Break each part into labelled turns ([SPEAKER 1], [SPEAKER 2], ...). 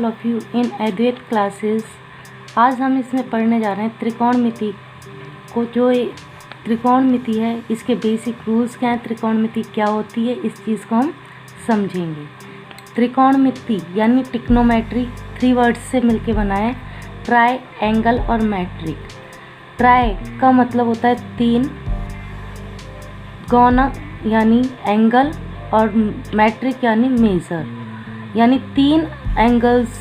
[SPEAKER 1] All of you in eduate classes. आज हम इसमें पढ़ने जा रहे हैं त्रिकोणमिति को। जो त्रिकोणमिति है इसके बेसिक रूल्स क्या हैं, त्रिकोणमिति क्या होती है, इस चीज़ को हम समझेंगे। त्रिकोणमिति यानी टिक्नोमेट्री 3 वर्ड्स से मिलके बना है, ट्राई, एंगल और मैट्रिक। ट्राई का मतलब होता है 3, गौना यानी एंगल और मैट्रिक यानी मेज़र, यानी 3 एंगल्स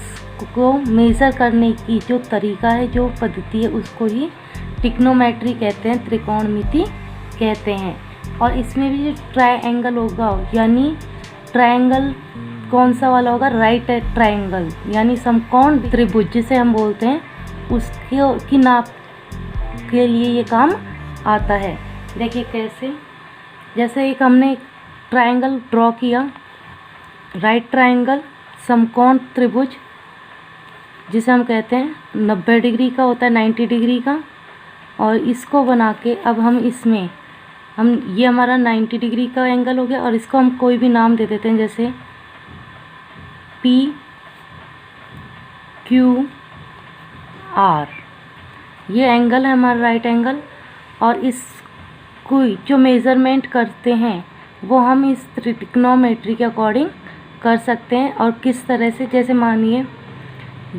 [SPEAKER 1] को मेज़र करने की जो तरीका है, जो पद्धति है, उसको ही टिक्नोमेट्री कहते हैं, त्रिकोणमिति कहते हैं। और इसमें भी जो ट्रायंगल होगा, यानी ट्रायंगल कौन सा वाला होगा, राइट ट्रायंगल यानी समकोण त्रिभुज जिसे हम बोलते हैं, उसके की नाप के लिए ये काम आता है। देखिए कैसे, जैसे एक हमने ट्रायंगल ड्रॉ किया, राइट ट्रायंगल समकोण त्रिभुज जिसे हम कहते हैं 90 डिग्री का होता है, 90 डिग्री का। और इसको बना के अब हम इसमें ये हमारा 90 डिग्री का एंगल हो गया और इसको हम कोई भी नाम दे देते हैं, जैसे P Q R। ये एंगल है हमारा राइट एंगल, और इसको जो मेज़रमेंट करते हैं वो हम इस ट्रिग्नोमेट्री के अकॉर्डिंग कर सकते हैं। और किस तरह से, जैसे मानिए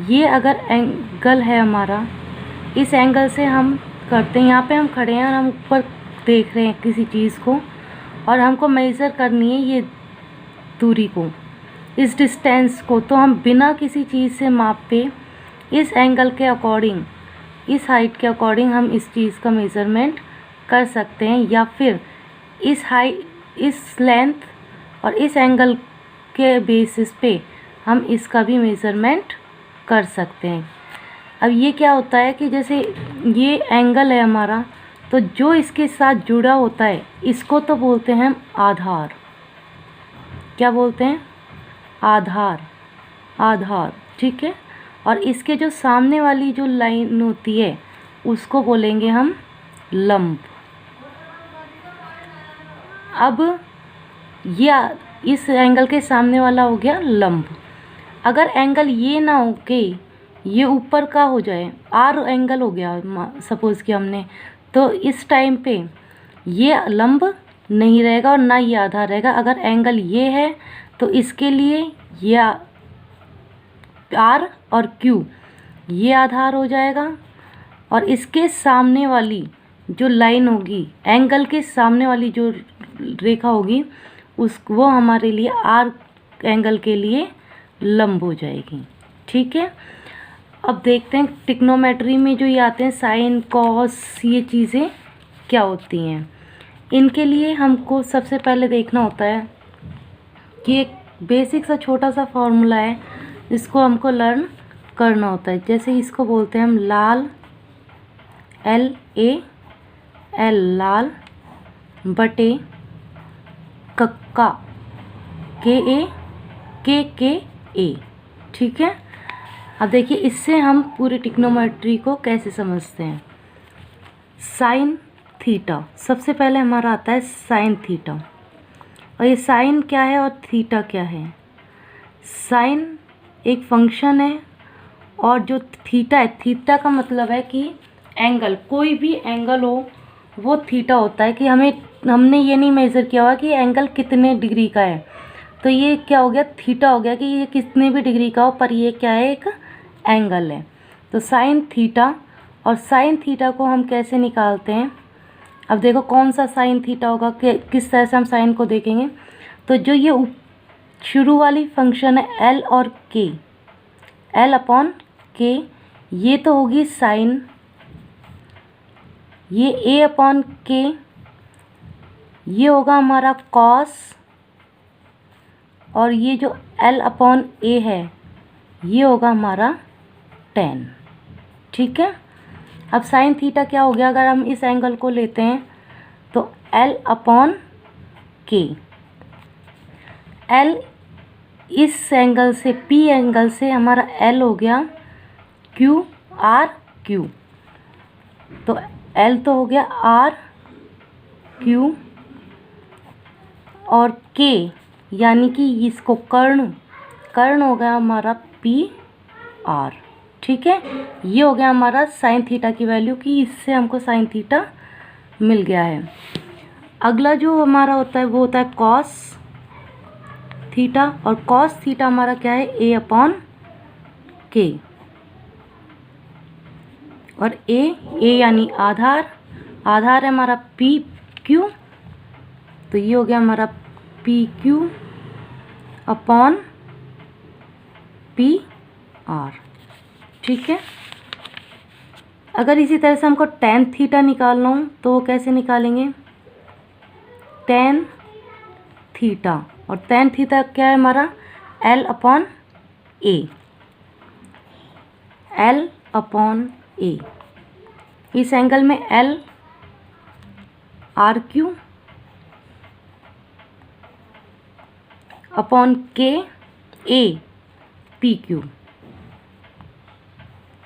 [SPEAKER 1] ये अगर एंगल है हमारा, इस एंगल से हम करते हैं, यहाँ पे हम खड़े हैं और हम ऊपर देख रहे हैं किसी चीज़ को, और हमको मेज़र करनी है ये दूरी को, इस डिस्टेंस को। तो हम बिना किसी चीज़ से मापे इस एंगल के अकॉर्डिंग, इस हाइट के अकॉर्डिंग हम इस चीज़ का मेज़रमेंट कर सकते हैं, या फिर इस हाइट, इस लेंथ और इस एंगल के बेसिस पे हम इसका भी मेज़रमेंट कर सकते हैं। अब ये क्या होता है कि जैसे ये एंगल है हमारा, तो जो इसके साथ जुड़ा होता है इसको तो बोलते हैं हम आधार। क्या बोलते हैं? आधार, आधार, ठीक है। और इसके जो सामने वाली जो लाइन होती है उसको बोलेंगे हम लंब। अब ये इस एंगल के सामने वाला हो गया लंब। अगर एंगल ये ना हो के ये ऊपर का हो जाए, आर एंगल हो गया सपोज़ कि हमने, तो इस टाइम पे ये लंब नहीं रहेगा और ना ये आधार रहेगा। अगर एंगल ये है तो इसके लिए ये आर और क्यू ये आधार हो जाएगा, और इसके सामने वाली जो लाइन होगी, एंगल के सामने वाली जो रेखा होगी, वो हमारे लिए आर एंगल के लिए लंब हो जाएगी, ठीक है। अब देखते हैं टिक्नोमेट्री में जो ये आते हैं साइन, कॉस, ये चीज़ें क्या होती हैं। इनके लिए हमको सबसे पहले देखना होता है कि एक बेसिक सा छोटा सा फॉर्मूला है, इसको हमको लर्न करना होता है। जैसे इसको बोलते हैं हम लाल, LAL, लाल, बटे कक्का, KA, ठीक है। अब देखिए इससे हम पूरी टिक्नोमेट्री को कैसे समझते हैं। साइन थीटा, सबसे पहले हमारा आता है साइन थीटा। और ये साइन क्या है और थीटा क्या है? साइन एक फंक्शन है, और जो थीटा है, थीटा का मतलब है कि एंगल, कोई भी एंगल हो वो थीटा होता है। कि हमने ये नहीं मेज़र किया हुआ कि एंगल कितने डिग्री का है, तो ये क्या हो गया, थीटा हो गया कि ये कितने भी डिग्री का हो, पर ये क्या है, एक एंगल है। तो साइन थीटा, और साइन थीटा को हम कैसे निकालते हैं। अब देखो कौन सा साइन थीटा होगा, किस तरह से हम साइन को देखेंगे। तो जो ये शुरू वाली फंक्शन है L और K, L/K, ये तो होगी साइन, ये A/K, ये होगा हमारा कॉस, और ये जो L/A है ये होगा हमारा tan, ठीक है। अब साइन थीटा क्या हो गया, अगर हम इस एंगल को लेते हैं तो L/K, L इस एंगल से, P एंगल से हमारा L हो गया QR, तो L तो हो गया RQ, और K यानी कि इसको कर्ण हो गया हमारा आर। ठीक है, ये हो गया हमारा साइन थीटा की वैल्यू कि इससे हमको साइन थीटा मिल गया है। अगला जो हमारा होता है वो होता है कॉस थीटा, और कॉस थीटा हमारा क्या है, ए अपॉन के। और ए यानी आधार, आधार है हमारा पी क्यू, तो ये हो गया हमारा P Q upon P R. ठीक है, अगर इसी तरह से हमको टेन थीटा निकालना हो तो वो कैसे निकालेंगे, टेन थीटा, और टेन थीटा क्या है हमारा, एल अपॉन ए, एल अपॉन ए। इस एंगल में एल आर क्यू अपॉन के ए पी क्यू।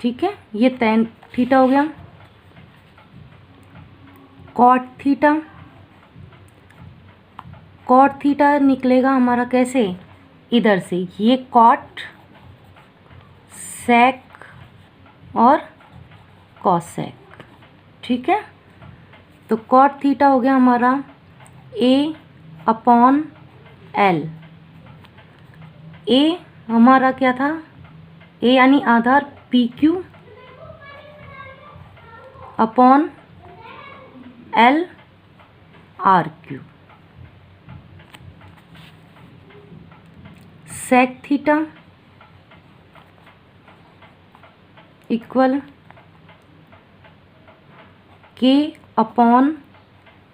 [SPEAKER 1] ठीक है, ये टेन थीटा हो गया। कॉट थीटा, कॉट थीटा निकलेगा हमारा कैसे, इधर से, ये कॉट सेक और कॉसेक। ठीक है, तो कॉट थीटा हो गया हमारा ए अपॉन एल। ए हमारा क्या था, ए यानी आधार P Q upon L R Q. Sec theta equal K upon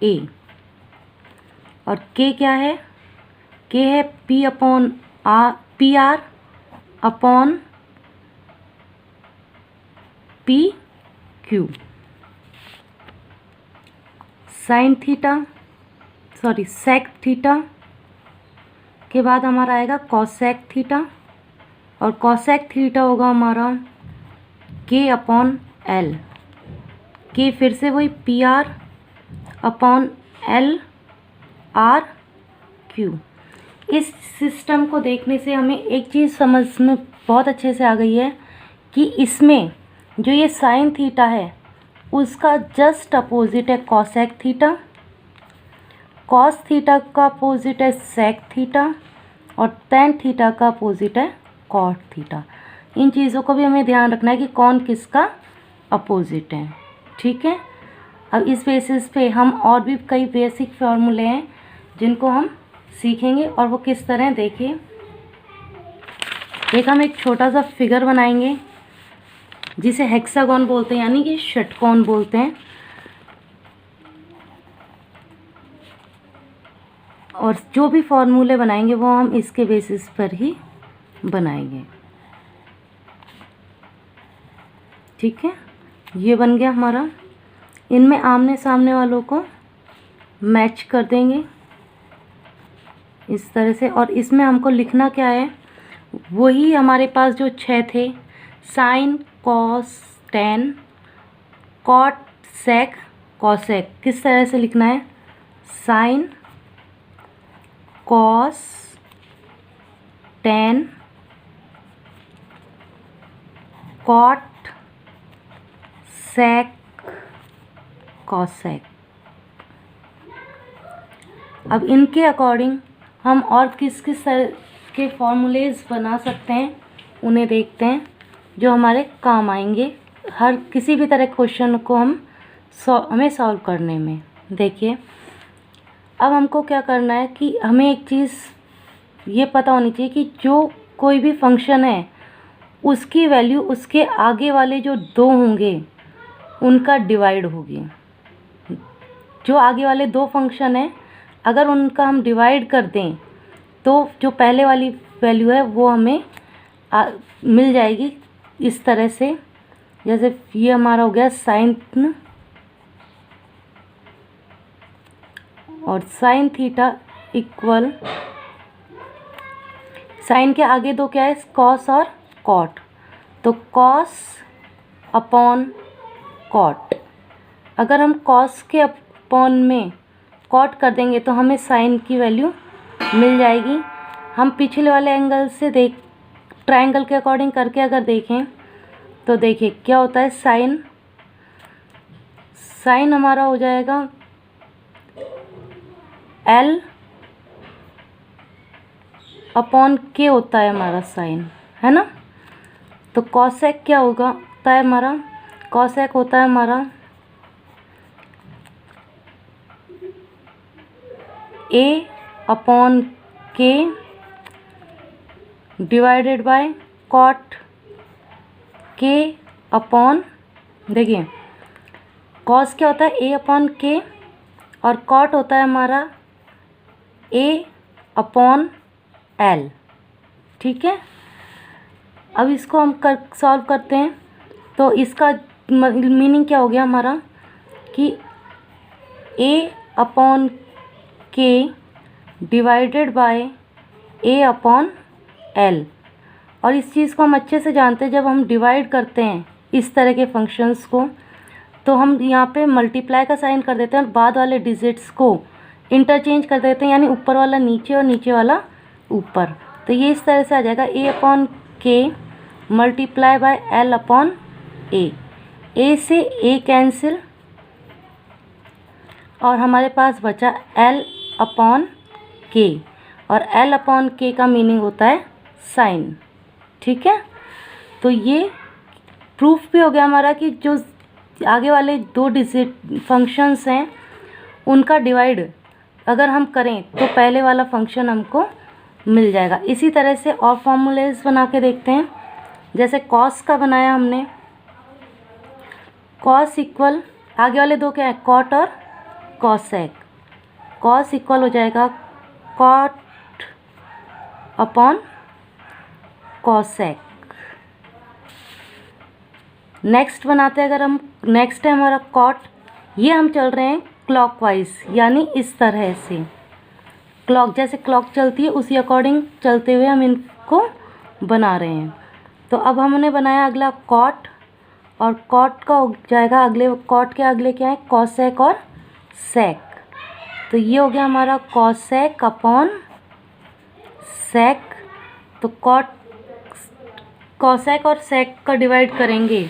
[SPEAKER 1] A, और के क्या है, के है P upon R, P R upon P Q. Sine theta, sorry sec theta के बाद हमारा आएगा कॉसेक थीटा, और कॉसेक थीटा होगा हमारा के अपॉन एल, के फिर से वही P R upon L R Q. इस सिस्टम को देखने से हमें एक चीज़ समझ में बहुत अच्छे से आ गई है कि इसमें जो ये साइन थीटा है उसका जस्ट अपोजिट है कॉसेक थीटा, कॉस थीटा का अपोजिट है सेक थीटा, और टेन थीटा का अपोजिट है कॉट थीटा। इन चीज़ों को भी हमें ध्यान रखना है कि कौन किसका अपोजिट है। ठीक है, अब इस बेसिस पे हम और भी कई बेसिक फॉर्मूले हैं जिनको हम सीखेंगे, और वो किस तरह, देखिए एक हम एक छोटा सा फिगर बनाएंगे जिसे हेक्सागोन बोलते हैं, यानी कि षटकोण बोलते हैं, और जो भी फॉर्मूले बनाएंगे वो हम इसके बेसिस पर ही बनाएंगे। ठीक है, ये बन गया हमारा। इनमें आमने सामने वालों को मैच कर देंगे इस तरह से, और इसमें हमको लिखना क्या है, वही हमारे पास जो 6 थे, sine cos tan cot sec cosec. किस तरह से लिखना है, sine cos tan cot sec cosec. अब इनके अकॉर्डिंग हम और किस किस तरह के फॉर्मूलेज बना सकते हैं उन्हें देखते हैं, जो हमारे काम आएंगे हर किसी भी तरह क्वेश्चन को हमें सॉल्व करने में। देखिए, अब हमको क्या करना है कि हमें एक चीज़ ये पता होनी चाहिए कि जो कोई भी फंक्शन है उसकी वैल्यू उसके आगे वाले जो 2 होंगे उनका डिवाइड होगी। जो आगे वाले 2 फंक्शन हैं अगर उनका हम डिवाइड कर दें तो जो पहले वाली वैल्यू है वो हमें मिल जाएगी इस तरह से। जैसे ये हमारा हो गया साइन, और साइन थीटा इक्वल, साइन के आगे 2 क्या है, कॉस और कॉट, तो कॉस अपॉन कॉट। अगर हम कॉस के अपॉन में कॉट कर देंगे तो हमें साइन की वैल्यू मिल जाएगी। हम पिछले वाले एंगल से ट्रायंगल के अकॉर्डिंग करके अगर देखें तो देखिए क्या होता है, साइन हमारा हो जाएगा L अपॉन K होता है हमारा साइन, है ना। तो कॉसेक क्या होता है हमारा, कॉसेक होता है हमारा A upon K divided by cot K upon, देखिए कॉस क्या होता है A अपॉन K और कॉट होता है हमारा A अपॉन L, ठीक है। अब इसको हम सॉल्व करते हैं तो इसका मीनिंग क्या हो गया हमारा कि A upon K divided bye A upon L। और इस चीज़ को हम अच्छे से जानते हैं, जब हम डिवाइड करते हैं इस तरह के फंक्शंस को तो हम यहाँ पे मल्टीप्लाई का साइन कर देते हैं और बाद वाले डिजिट्स को इंटरचेंज कर देते हैं, यानी ऊपर वाला नीचे और नीचे वाला ऊपर। तो ये इस तरह से आ जाएगा A upon K multiply by L upon A। A से A कैंसिल और हमारे पास बचा L अपॉन K, और L अपॉन K का मीनिंग होता है साइन, ठीक है। तो ये प्रूफ भी हो गया हमारा कि जो आगे वाले 2 डिजिट फंक्शंस हैं उनका डिवाइड अगर हम करें तो पहले वाला फंक्शन हमको मिल जाएगा। इसी तरह से और फॉर्मूलेज बना के देखते हैं। जैसे कॉस का बनाया हमने, कॉस इक्वल आगे वाले 2 क्या है, कॉट और कॉसेक। कॉस इक्वल हो जाएगा कॉट अपॉन कॉसेक। नेक्स्ट बनाते हैं, अगर हम नेक्स्ट है हमारा कॉट, ये हम चल रहे हैं क्लॉकवाइज, यानी इस तरह से क्लॉक, जैसे क्लॉक चलती है उसी अकॉर्डिंग चलते हुए हम इनको बना रहे हैं। तो अब हमने बनाया अगला कॉट, और कॉट का हो जाएगा अगले, कॉट के अगले क्या है, कॉसेक और सेक। तो ये हो गया हमारा कॉसेक अपॉन सेक। तो कॉसेक और सेक का डिवाइड करेंगे,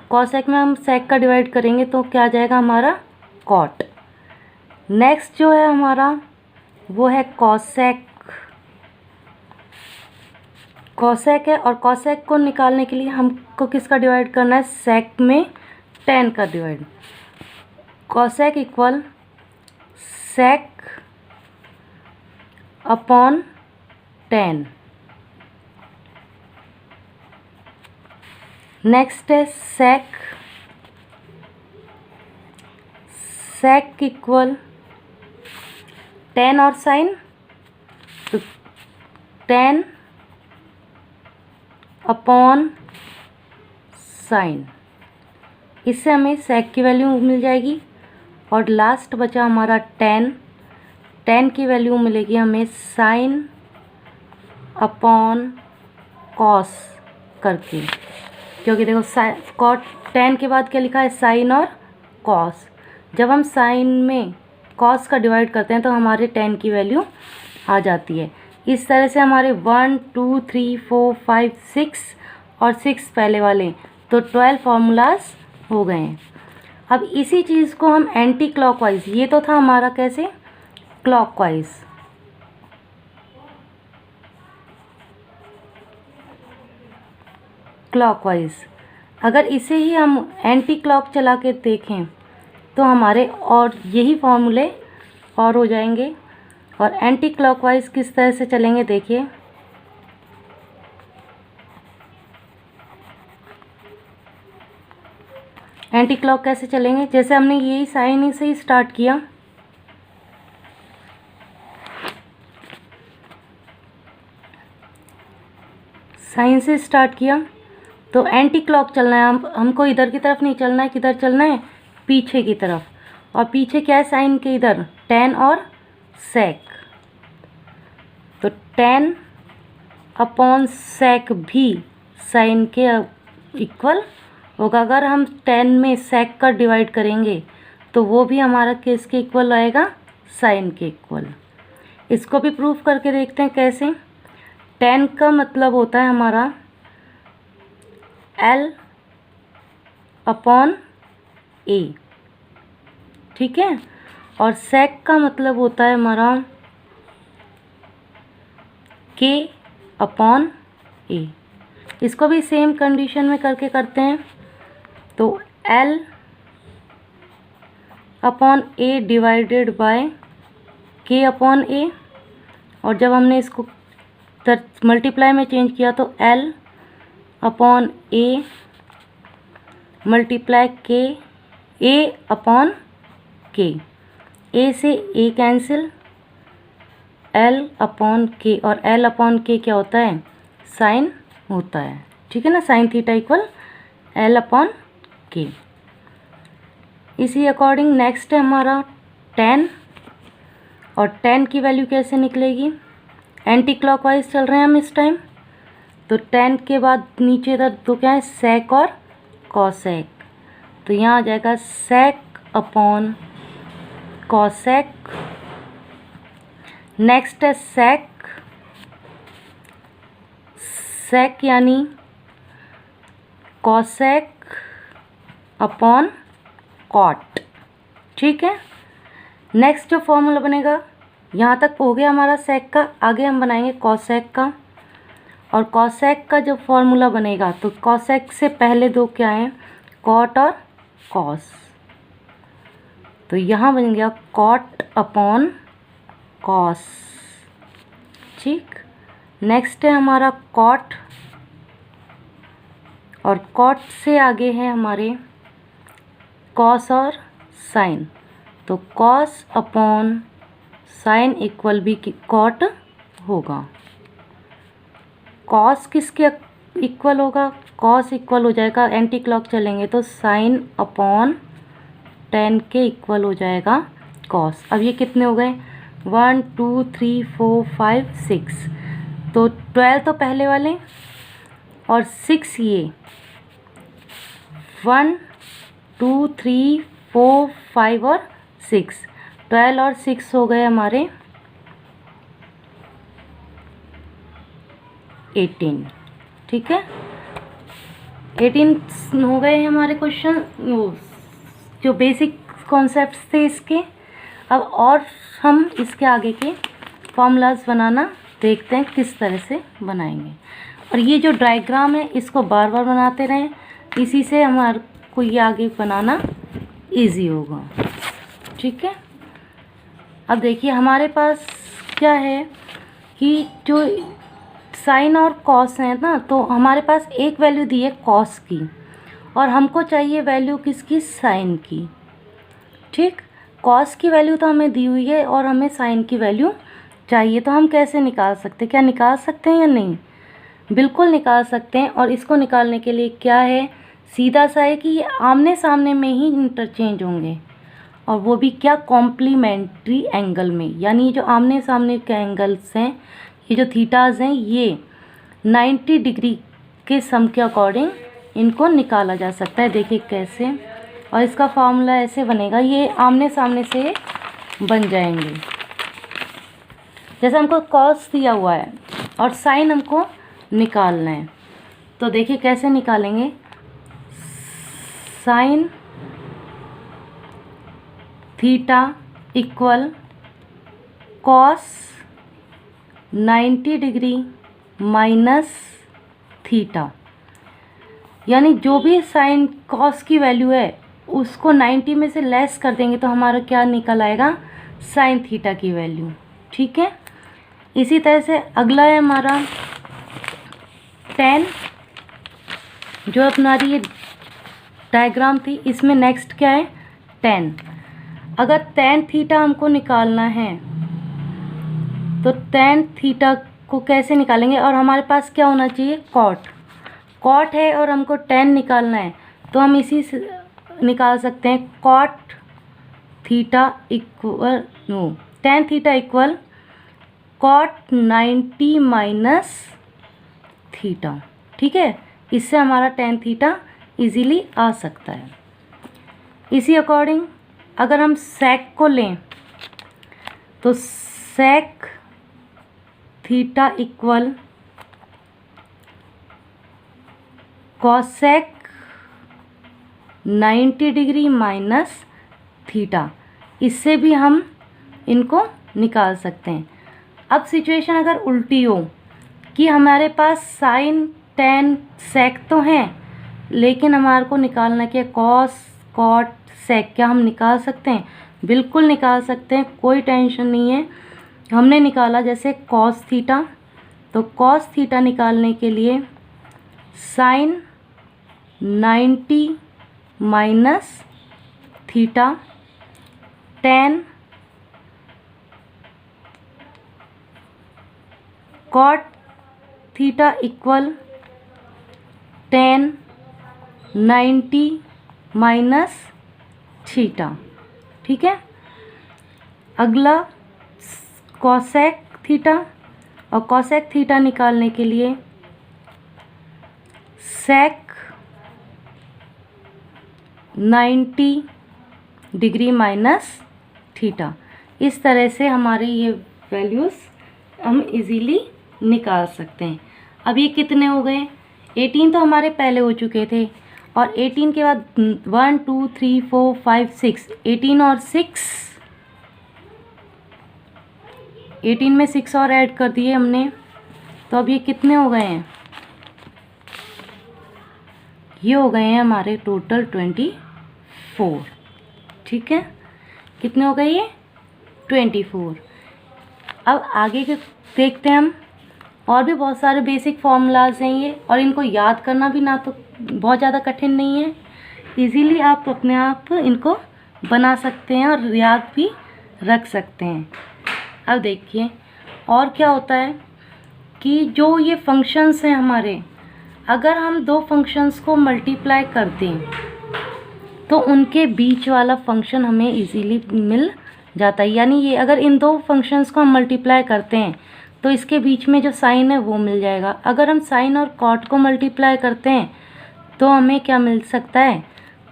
[SPEAKER 1] कॉसेक में हम सेक का डिवाइड करेंगे तो क्या आ जाएगा हमारा कॉट। नेक्स्ट जो है हमारा वो है कॉसेक। कॉसेक है और कॉसेक को निकालने के लिए हमको किसका डिवाइड करना है, सेक में टेन का divide. Cosec equal sec upon 10। Next है सेक, सेक इक्वल 10 और साइन, तो 10 अपॉन साइन। इससे हमें सेक की वैल्यू मिल जाएगी। और लास्ट बचा हमारा 10, 10 की वैल्यू मिलेगी हमें साइन अपॉन कॉस करके, क्योंकि देखो कॉट 10 के बाद क्या लिखा है, साइन और कॉस। जब हम साइन में कॉस का डिवाइड करते हैं तो हमारे 10 की वैल्यू आ जाती है। इस तरह से हमारे 1 2 3 4 5 6 और 6 पहले वाले, तो 12 फार्मूलाज हो गए हैं। अब इसी चीज़ को हम एंटी क्लॉकवाइज, ये तो था हमारा कैसे क्लॉकवाइज, क्लॉकवाइज अगर इसे ही हम एंटी क्लॉक चला के देखें तो हमारे और यही फॉर्मूले और हो जाएंगे। और एंटी क्लॉकवाइज किस तरह से चलेंगे देखिए, एंटी क्लॉक कैसे चलेंगे, जैसे हमने यही साइन से ही स्टार्ट किया, साइन से स्टार्ट किया तो एंटी क्लॉक चलना है। हमको इधर की तरफ नहीं चलना है, किधर चलना है, पीछे की तरफ। और पीछे क्या है साइन के इधर 10 और सेक, तो 10 अपॉन सेक भी साइन के इक्वल होगा। अगर हम 10 में सेक का डिवाइड करेंगे तो वो भी हमारा किसके इक्वल आएगा, साइन के इक्वल। इसको भी प्रूफ करके देखते हैं कैसे। tan का मतलब होता है हमारा L/A, ठीक है। और sec का मतलब होता है हमारा K/A। इसको भी सेम कंडीशन में करके करते हैं। तो L/A डिवाइडेड बाय K/A, और जब हमने इसको मल्टीप्लाई में चेंज किया तो L/A मल्टीप्लाई A/K, A से A कैंसिल, L/K, और L/K क्या होता है? साइन होता है, ठीक है ना। Sine theta equal L/K। इसी अकॉर्डिंग नेक्स्ट है हमारा tan, और tan की वैल्यू कैसे निकलेगी? एंटी क्लॉकवाइज चल रहे हैं हम इस टाइम, तो tan के बाद नीचे तक तो क्या है? sec और cosec। तो यहाँ आ जाएगा sec/cosec। नेक्स्ट है sec यानी cosec/cot, ठीक है। नेक्स्ट जो फॉर्मूला बनेगा, यहाँ तक हो गया हमारा sec का, आगे हम बनाएंगे cosec का। और cosec का जो फॉर्मूला बनेगा, तो cosec से पहले दो क्या हैं? cot और cos। तो यहाँ बन गया cot/cos, ठीक। नेक्स्ट है हमारा cot, और cot से आगे है हमारे cos और sin। तो cos/sin इक्वल भी cot होगा। cos किसके इक्वल होगा? cos इक्वल हो जाएगा, एंटी क्लॉक चलेंगे तो sin/tan के इक्वल हो जाएगा cos। अब ये कितने हो गए? 1 2 3 4 5 6। तो 12 तो पहले वाले और 6 ये, 1 2 3 4 5 और 6, 12 और 6 हो गए हमारे 18, ठीक है। 18 हो गए हमारे क्वेश्चन, जो बेसिक कॉन्सेप्ट्स थे इसके। अब और हम इसके आगे के फॉर्मूलाज बनाना देखते हैं किस तरह से बनाएंगे। और ये जो डायग्राम है इसको बार बार बनाते रहें, इसी से हमारे को ये आगे बनाना इजी होगा, ठीक है। अब देखिए हमारे पास क्या है कि जो साइन और कॉस है ना, तो हमारे पास एक वैल्यू दी है कॉस की, और हमको चाहिए वैल्यू किसकी? साइन की, ठीक। कॉस की वैल्यू तो हमें दी हुई है और हमें साइन की वैल्यू चाहिए, तो हम कैसे निकाल सकते हैं? क्या निकाल सकते हैं या नहीं? बिल्कुल निकाल सकते हैं। और इसको निकालने के लिए क्या है? सीधा सा है कि ये आमने सामने में ही इंटरचेंज होंगे, और वो भी क्या? कॉम्प्लीमेंट्री एंगल में। यानी जो आमने सामने के एंगल्स हैं, ये जो थीटाज हैं, ये 90 डिग्री के सम के अकॉर्डिंग इनको निकाला जा सकता है। देखिए कैसे, और इसका फार्मूला ऐसे बनेगा, ये आमने सामने से बन जाएंगे। जैसे हमको कॉस दिया हुआ है और साइन हमको निकालना है, तो देखिए कैसे निकालेंगे। Sine theta equal cos 90 degree minus theta, यानी जो भी साइन कॉस की वैल्यू है उसको 90 में से लेस कर देंगे तो हमारा क्या निकल आएगा? साइन थीटा की वैल्यू, ठीक है। इसी तरह से अगला है हमारा tan, जो हमारी ये डायग्राम थी इसमें नेक्स्ट क्या है? tan। अगर tan थीटा हमको निकालना है तो tan थीटा को कैसे निकालेंगे? और हमारे पास क्या होना चाहिए? cot है और हमको tan निकालना है, तो हम इसी से निकाल सकते हैं। cot theta equal tan theta equal cot 90 minus theta, ठीक है। इससे हमारा tan थीटा इजीली आ सकता है। इसी अकॉर्डिंग अगर हम sec को लें तो sec theta equal cosec 90 degree minus theta, इससे भी हम इनको निकाल सकते हैं। अब सिचुएशन अगर उल्टी हो कि हमारे पास साइन टेन सेक तो हैं, लेकिन हमारे को निकालना क्या, कॉस कॉट सेक, क्या हम निकाल सकते हैं? बिल्कुल निकाल सकते हैं, कोई टेंशन नहीं है। हमने निकाला जैसे कॉस थीटा, तो कॉस थीटा निकालने के लिए sine 90 minus theta tan cot theta equal tan 90 minus theta. ठीक है, अगला कॉसेक थीटा, और कॉसेक थीटा निकालने के लिए सेक 90 डिग्री माइनस थीटा। इस तरह से हमारे ये वैल्यूज़ हम इजीली निकाल सकते हैं। अब ये कितने हो गए? 18 तो हमारे पहले हो चुके थे, और 18 के बाद 1 2 3 4 5 6, 18 और 6, 18 में 6 और ऐड कर दिए हमने, तो अब ये कितने हो गए हैं? ये हो गए हैं हमारे टोटल 24। ठीक है, कितने हो गए ये? 24। अब आगे के देखते हैं हम। और भी बहुत सारे बेसिक फार्मूलाज हैं ये, और इनको याद करना भी ना तो बहुत ज़्यादा कठिन नहीं है। इजीली आप अपने आप इनको बना सकते हैं और याद भी रख सकते हैं। अब देखिए और क्या होता है कि जो ये फंक्शंस हैं हमारे, अगर हम दो फंक्शंस को मल्टीप्लाई कर दें तो उनके बीच वाला फंक्शन हमें इजीली मिल जाता है। यानी ये अगर इन दो फंक्शंस को हम मल्टीप्लाई करते हैं तो इसके बीच में जो साइन है वो मिल जाएगा। अगर हम साइन और कॉट को मल्टीप्लाई करते हैं तो हमें क्या मिल सकता है?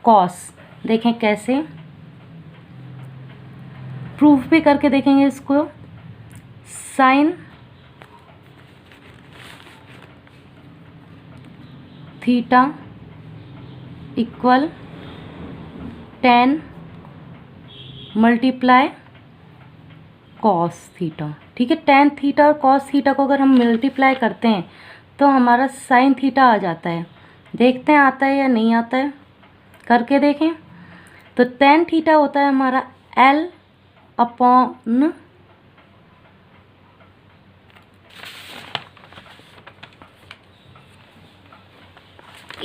[SPEAKER 1] कॉस। देखें कैसे, प्रूफ भी करके देखेंगे इसको। Sine theta equal ten multiply cos theta. ठीक है, टेन थीटा और कॉस थीटा को अगर हम मल्टीप्लाई करते हैं तो हमारा साइन थीटा आ जाता है। देखते हैं आता है या नहीं आता है, करके देखें। तो टेन थीटा होता है हमारा L upon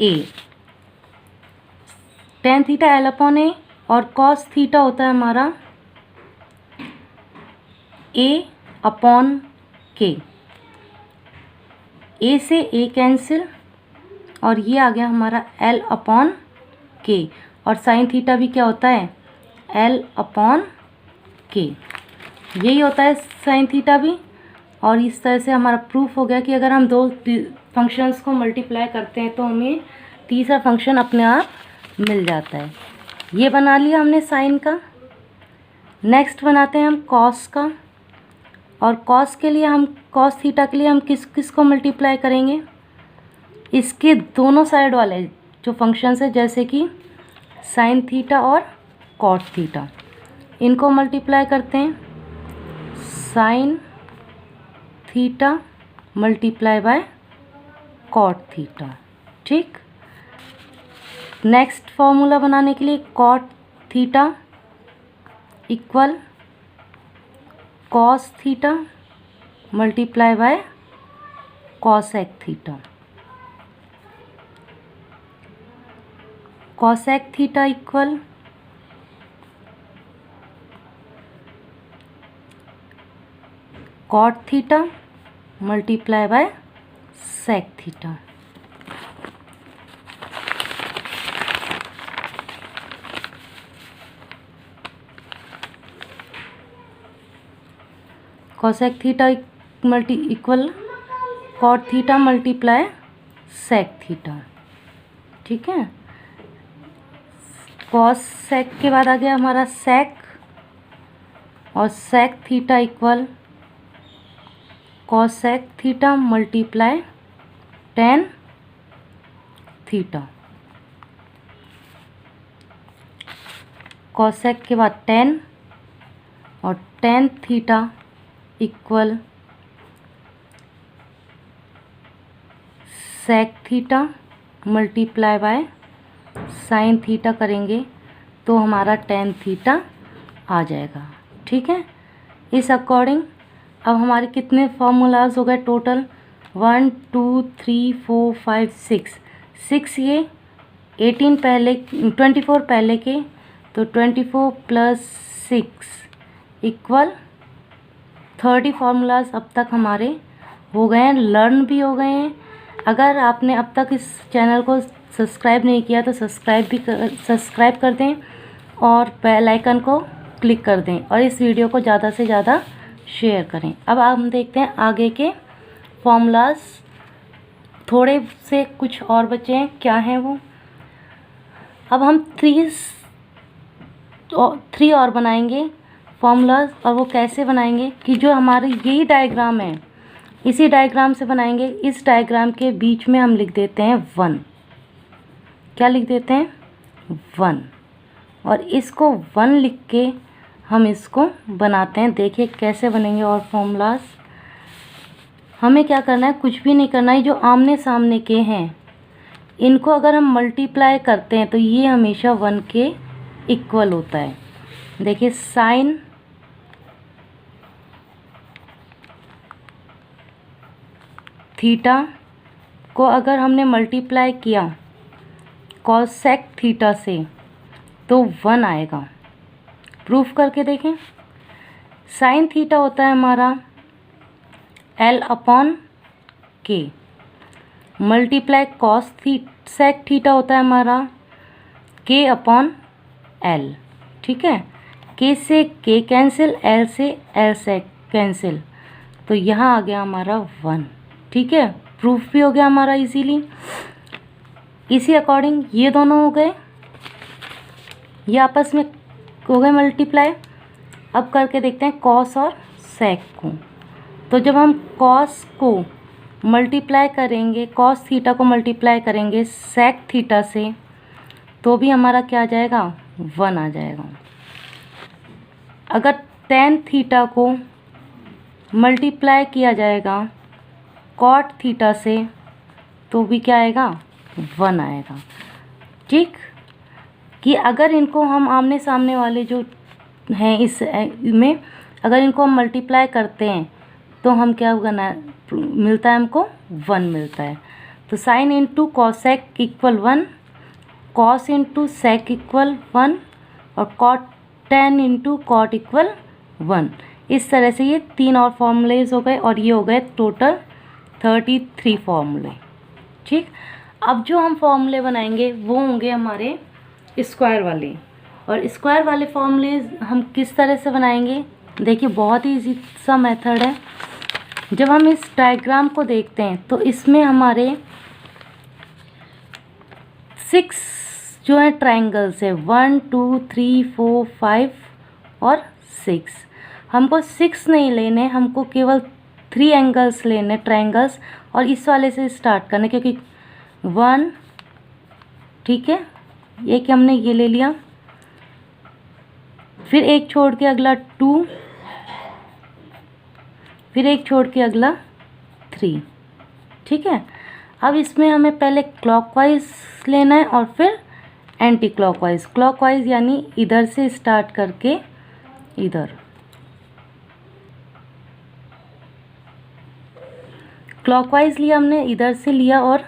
[SPEAKER 1] A, tan theta L upon A, और कॉस थीटा होता है हमारा ए अपॉन के। ए से ए कैंसिल, और ये आ गया हमारा एल अपॉन के, और साइन थीटा भी क्या होता है? एल अपॉन के। यही होता है साइन थीटा भी। और इस तरह से हमारा प्रूफ हो गया कि अगर हम दो फंक्शंस को मल्टीप्लाई करते हैं तो हमें तीसरा फंक्शन अपने आप मिल जाता है। ये बना लिया हमने साइन का। नेक्स्ट बनाते हैं हम कॉस का, और कॉस के लिए हम, कॉस थीटा के लिए हम किस को मल्टीप्लाई करेंगे? इसके दोनों साइड वाले जो फंक्शंस है, जैसे कि साइन थीटा और कॉट थीटा, इनको मल्टीप्लाई करते हैं। Sine theta multiply by cot theta. ठीक, नेक्स्ट फॉर्मूला बनाने के लिए cot theta equal cos theta multiply by cosec theta. Cosec theta equal cot theta multiply by sec theta. Cosec theta equal cot theta multiply sec theta. ठीक है, cos सेक के बाद आ गया हमारा सेक, और sec theta equal cosec theta multiply tan theta, cosec के बाद tan और tan theta equal sec theta multiply by sine theta करेंगे तो हमारा टेन थीटा आ जाएगा। ठीक है, इस अकॉर्डिंग अब हमारे कितने फॉर्मूलाज हो गए टोटल, 1 2 3 4 5 6 ये 18 पहले 24 पहले के, तो 24 प्लस 6 इक्वल 30 फार्मूलाज अब तक हमारे हो गए हैं, लर्न भी हो गए हैं। अगर आपने अब तक इस चैनल को सब्सक्राइब नहीं किया तो सब्सक्राइब कर दें और बेल आइकन को क्लिक कर दें और इस वीडियो को ज़्यादा से ज़्यादा शेयर करें। अब हम देखते हैं आगे के फॉर्मूलाज, थोड़े से कुछ और बचे हैं, क्या हैं वो। अब हम थ्री और बनाएंगे फॉर्मूलाज, और वो कैसे बनाएंगे कि जो हमारे यही डायग्राम है इसी डायग्राम से बनाएंगे। इस डायग्राम के बीच में हम लिख देते हैं 1, क्या लिख देते हैं 1, और इसको 1 लिख के हम इसको बनाते हैं। देखिए कैसे बनेंगे और फॉर्मूलाज। हमें क्या करना है, कुछ भी नहीं करना है, जो आमने सामने के हैं इनको अगर हम मल्टीप्लाई करते हैं तो ये हमेशा 1 के इक्वल होता है। देखिए साइन थीटा को अगर हमने मल्टीप्लाई किया कोसेक थीटा से तो 1 आएगा। प्रूफ करके देखें। साइन थीटा होता है हमारा L/K, मल्टीप्लाई सेक थीटा होता है हमारा K/L। ठीक है, K से K कैंसिल, L से L सेक कैंसिल, तो यहाँ आ गया हमारा 1। ठीक है, प्रूफ भी हो गया हमारा इजीली। इसी अकॉर्डिंग ये दोनों हो गए, ये आपस में हो गए मल्टीप्लाई। अब करके देखते हैं कॉस और सेक को। तो जब हम कॉस को मल्टीप्लाई करेंगे, कॉस थीटा को मल्टीप्लाई करेंगे सेक थीटा से, तो भी हमारा क्या आ जाएगा 1 आ जाएगा। अगर टेन थीटा को मल्टीप्लाई किया जाएगा कॉट थीटा से तो भी क्या आएगा 1 आएगा। ठीक, कि अगर इनको हम आमने सामने वाले जो हैं इस में अगर इनको हम मल्टीप्लाई करते हैं तो हम क्या मिलता है, हमको 1 मिलता है। तो sine into cosec equal 1, cos into sec equal 1 और cot tan into cot equal 1। इस तरह से ये 3 और फॉर्मूलेज हो गए और ये हो गए टोटल 33 फॉर्मूले। ठीक, अब जो हम फॉर्मूले बनाएंगे वो होंगे हमारे स्क्वायर वाले, और स्क्वायर वाले फॉर्मूले हम किस तरह से बनाएंगे, देखिए बहुत ही इजी सा मेथड है। जब हम इस डायग्राम को देखते हैं तो इसमें हमारे 6 जो है ट्रायंगल्स है, 1 2 3 4 5 और 6। हमको 6 नहीं लेने, हमको केवल 3 एंगल्स लेने ट्रायंगल्स, और इस वाले से स्टार्ट करने, क्योंकि 1, ठीक है, एक हमने ये ले लिया, फिर एक छोड़ के अगला 2, फिर एक छोड़ के अगला 3। ठीक है, अब इसमें हमें पहले क्लॉकवाइज लेना है और फिर एंटी क्लॉकवाइज। क्लॉकवाइज यानी इधर से स्टार्ट करके इधर, क्लॉकवाइज लिया हमने, इधर से लिया और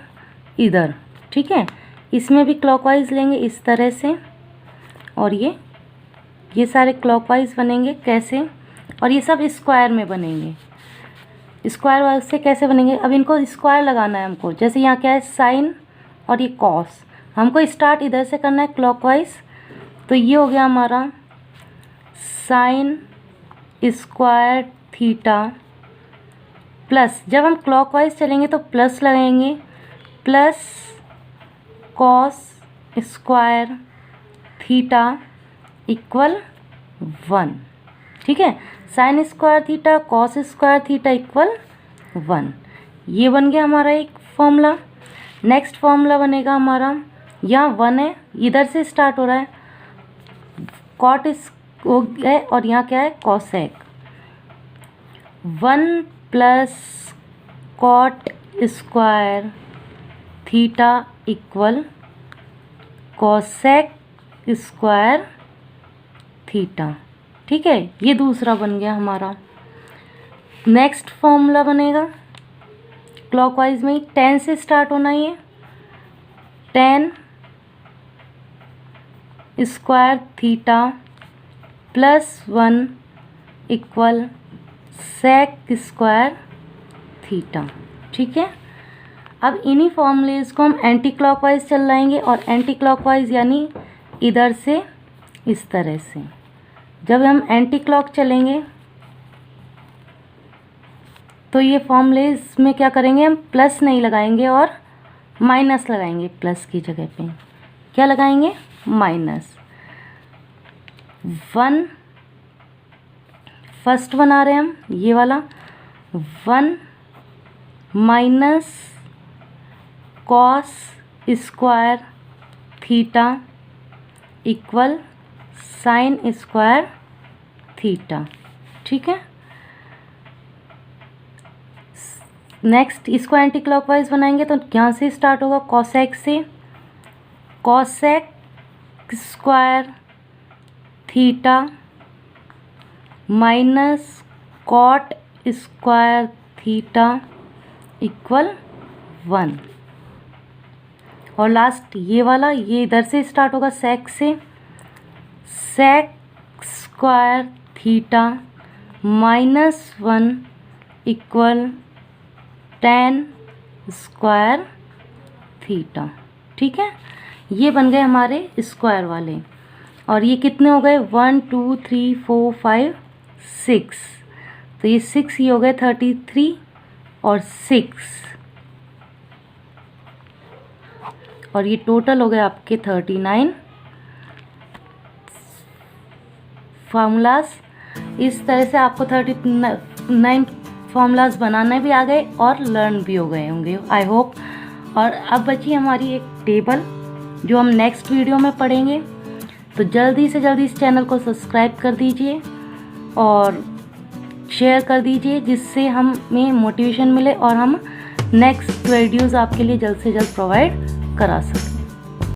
[SPEAKER 1] इधर। ठीक है, इसमें भी क्लॉकवाइज लेंगे इस तरह से, और ये सारे क्लॉकवाइज बनेंगे कैसे, और ये सब स्क्वायर में बनेंगे। स्क्वायर वाइज से कैसे बनेंगे, अब इनको स्क्वायर लगाना है हमको। जैसे यहाँ क्या है साइन और ये कॉस, हमको स्टार्ट इधर से करना है क्लॉकवाइज, तो ये हो गया हमारा साइन स्क्वायर थीटा प्लस, जब हम क्लॉकवाइज चलेंगे तो प्लस लगाएंगे, plus cos square theta equal 1। ठीक है, sine square theta cos square theta equal 1, ये बन गया हमारा एक फॉर्मूला। नेक्स्ट फॉर्मूला बनेगा हमारा, यहाँ 1 है, इधर से स्टार्ट हो रहा है, कॉट इस हो है और यहाँ क्या है cosec. 1 plus cot square theta equal cosec square theta. ठीक है, ये दूसरा बन गया हमारा। नेक्स्ट फॉर्मूला बनेगा क्लॉकवाइज में 10 से स्टार्ट होना ही है, 10 square theta plus 1 equal sec square theta. ठीक है, अब इन्हीं फॉर्मूलेज को हम एंटी क्लॉकवाइज चलाएंगे, और एंटी क्लॉकवाइज यानी इधर से इस तरह से। जब हम एंटी क्लॉक चलेंगे तो ये फॉर्मूलेज में क्या करेंगे, हम प्लस नहीं लगाएंगे और माइनस लगाएंगे। प्लस की जगह पे क्या लगाएंगे, माइनस। 1 फर्स्ट बना रहे हैं हम ये वाला, 1 minus cos square theta equal sine square theta. ठीक है, नेक्स्ट इसको एंटी क्लॉकवाइज बनाएंगे तो यहाँ से स्टार्ट होगा कॉसेक से, cosec square theta minus cot square theta equal 1। और लास्ट ये वाला, ये इधर से स्टार्ट होगा सेक से, sec square theta -1 equal tan square theta. ठीक है, ये बन गए हमारे स्क्वायर वाले। और ये कितने हो गए, 1 2 3 4 5 6, तो ये 6 ही हो गए, 33 और 6, और ये टोटल हो गए आपके 39 फार्मूलाज। इस तरह से आपको 39 फार्मूलाज बनाने भी आ गए और लर्न भी हो गए होंगे, आई होप। और अब बची हमारी एक टेबल जो हम नेक्स्ट वीडियो में पढ़ेंगे। तो जल्दी से जल्दी इस चैनल को सब्सक्राइब कर दीजिए और शेयर कर दीजिए, जिससे हमें मोटिवेशन मिले और हम नेक्स्ट वीडियोज़ आपके लिए जल्द से जल्द प्रोवाइड करा सकते हैं।